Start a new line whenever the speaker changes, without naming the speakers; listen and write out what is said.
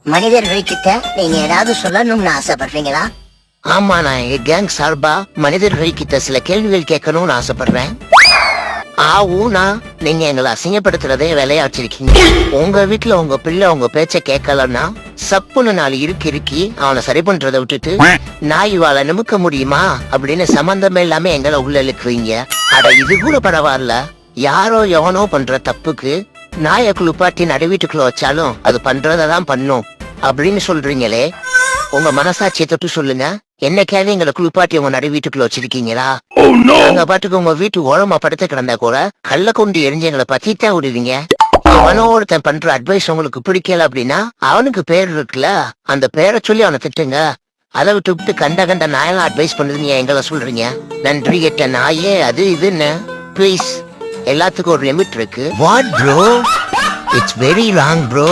மனிதர்கள் கிட்ட நீங்க ஏதாவது சொல்லணும்னு ஆசைப்படுறீங்களா?
ஆமா, நான் எங்க கேங் சார்பா மனிதர்கள் கிட்ட சில கேள்விகள் கேட்கணும்னு ஆசைப்படுறேன். ஊனா நீங்க எங்களை அசிங்கப்படுத்துறதே வேலையா வச்சிருக்கீங்க. உங்க வீட்டுல உங்க பிள்ளை உங்க பேச்ச கேட்கலன்னா சப்புன்னு 4 இறுக்கி அவனை சரி பண்றதை விட்டுட்டு நாய் வாழ நிமிக்க முடியுமா அப்படின்னு சம்பந்தமே இல்லாம எங்களை உள்ள இழுக்குறீங்க. அட இது கூட பரவாயில்ல, யாரோ எவனோ பண்ற தப்புக்கு நாயை குளிப்பாட்டி நடு வீட்டுக்குள்ள வச்சாலும் அது பண்றதான் பண்ணும் அப்படின்னு சொல்றீங்களே, உங்க மனசாட்சியை தொட்டு சொல்லுங்க. என்னைக்காவது எங்களை குளிப்பாட்டி உங்க நடு வீட்டுக்குள்ள வச்சிருக்கீங்களா? நாங்க பாட்டுக்கு உங்க வீட்டு ஓரமா படுத்து கிடந்தா கூட கல்ல கொண்டு எரிஞ்சு எங்களை பத்தித்தான் விடுவீங்க. அவனோ ஒருத்தன் பண்ற அட்வைஸ் உங்களுக்கு பிடிக்கல அப்படின்னா அவனுக்கு பேர் இருக்குல்ல, அந்த பேரை சொல்லி அவனை திட்டுங்க. அதை விட்டு கண்ட நாயெல்லாம் அட்வைஸ் பண்ணுது நீங்க எங்களை சொல்றீங்க. நன்றி கெட்ட நாயே அது இதுன்னு. ப்ளீஸ், எல்லாத்துக்கும் ஒரு லிமிட் இருக்கு. What bro? It's very wrong bro.